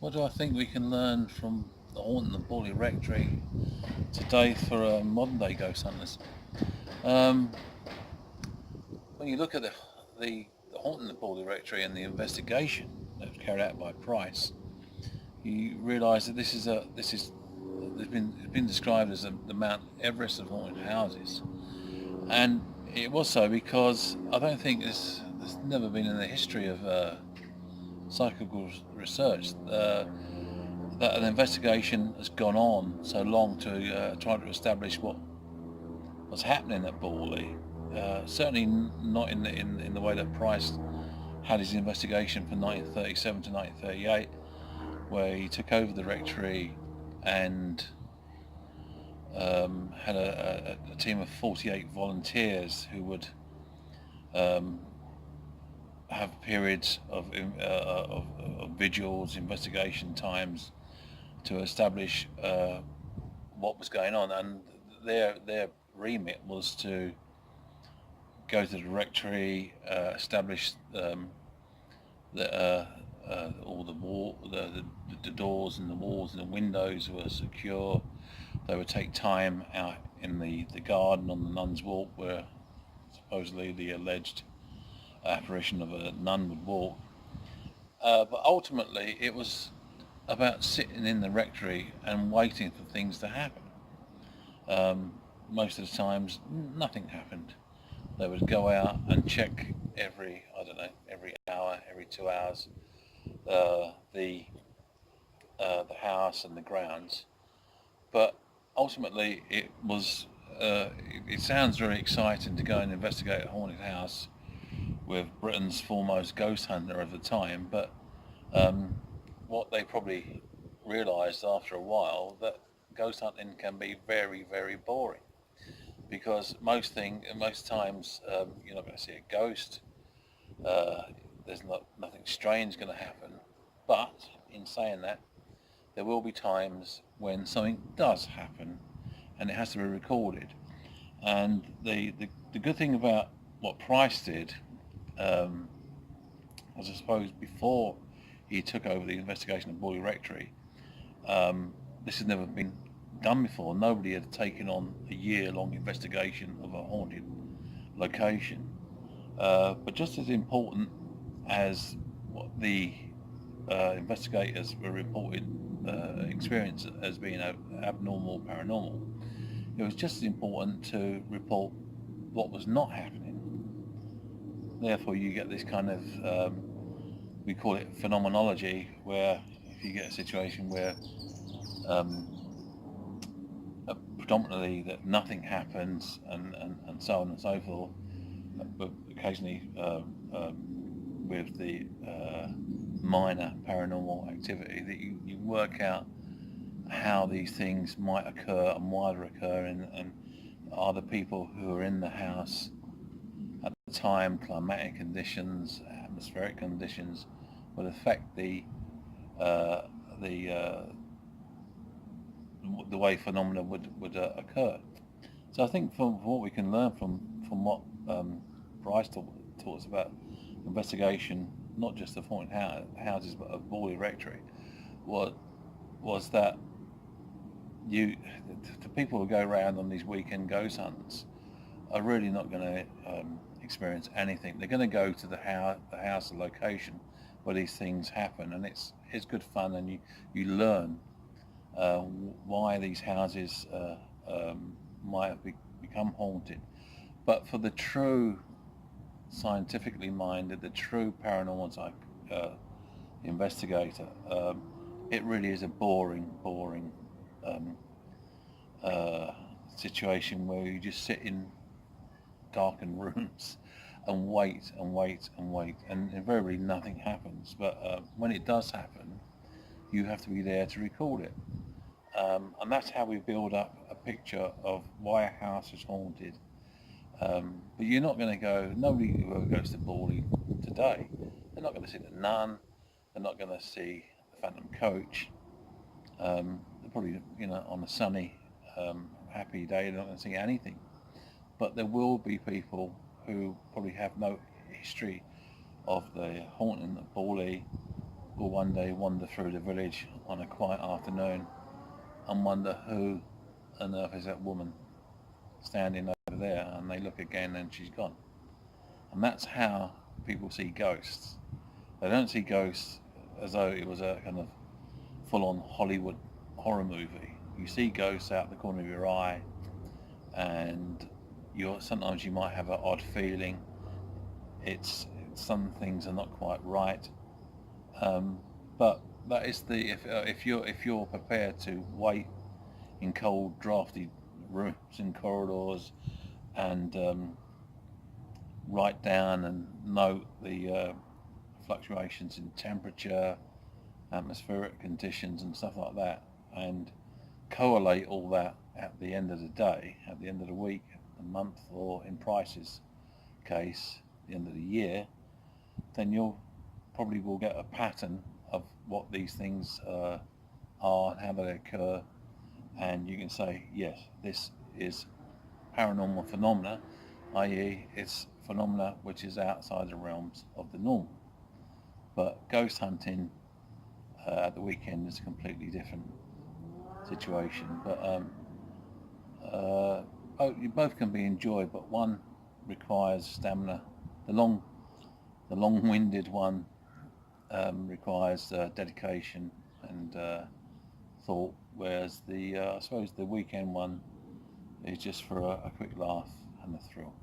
What do I think we can learn from the haunting of Borley Rectory today for modern day ghost hunters? Um, when you look at the haunting of Borley Rectory and the investigation that was carried out by Price, you realise that it's been described as the Mount Everest of haunted houses, and it was so because I don't think there's never been in the history of psychical research that an investigation has gone on so long to try to establish what's happening at Borley. Certainly not in the way that Price had his investigation from 1937 to 1938, where he took over the rectory and had a team of 48 volunteers who would um, have periods of vigils, investigation times to establish what was going on, and their remit was to go to the rectory, establish that all the doors and the walls and the windows were secure. They would take time out in the garden on the Nun's Walk, where supposedly the alleged apparition of a nun would walk. But ultimately, it was about sitting in the rectory and waiting for things to happen. Most of the times, nothing happened. They would go out and check every hour, every 2 hours, the house and the grounds. But ultimately, it sounds very exciting to go and investigate a haunted house with Britain's foremost ghost hunter of the time, but what they probably realised after a while, that ghost hunting can be very, very boring, because most times you're not going to see a ghost. There's nothing strange going to happen. But in saying that, there will be times when something does happen, and it has to be recorded. And the good thing about what Price did, as I suppose before he took over the investigation of Borley Rectory, this had never been done before. Nobody had taken on a year-long investigation of a haunted location. But just as important as what the investigators were reported experience as being abnormal, paranormal, it was just as important to report what was not happening. Therefore, you get this kind of, we call it phenomenology, where if you get a situation where predominantly that nothing happens and so on and so forth, but occasionally with the minor paranormal activity, that you work out how these things might occur and why they occur, and are the people who are in the house at the time, climatic conditions, atmospheric conditions would affect the way phenomena would occur. So I think from what we can learn from what Bryce taught us about investigation, not just of haunted houses but of Borley Rectory, was that the people who go around on these weekend ghost hunts are really not going to experience anything. They're going to go to the house, the location where these things happen, and it's good fun, and you learn why these houses might have become haunted. But for the true scientifically minded, the true paranormal type investigator, it really is a boring situation where you just sit in darkened rooms and wait and wait and wait, and invariably nothing happens. But when it does happen, you have to be there to record it. And that's how we build up a picture of why a house is haunted. But you're not going to go, nobody who goes to Borley today, they're not going to see the nun, they're not going to see the phantom coach. They're probably, on a sunny, happy day, they're not going to see anything. But there will be people who probably have no history of the haunting of Borley, will one day wander through the village on a quiet afternoon and wonder who on earth is that woman standing over there, and they look again and she's gone. And that's how people see ghosts. They don't see ghosts as though it was a kind of full-on Hollywood horror movie. You see ghosts out the corner of your eye, and sometimes you might have an odd feeling. Some things are not quite right, but that is if you're prepared to wait in cold, drafty rooms and corridors, and write down and note the fluctuations in temperature, atmospheric conditions and stuff like that, and correlate all that at the end of the day, at the end of the week, the month, or in Price's case, the end of the year, then you'll probably will get a pattern of what these things are and how they occur, and you can say, yes, this is paranormal phenomena, i.e. it's phenomena which is outside the realms of the normal. But ghost hunting at the weekend is a completely different situation. But both can be enjoyed, but one requires stamina. The long-winded one requires dedication and thought, whereas I suppose the weekend one is just for a quick laugh and a thrill.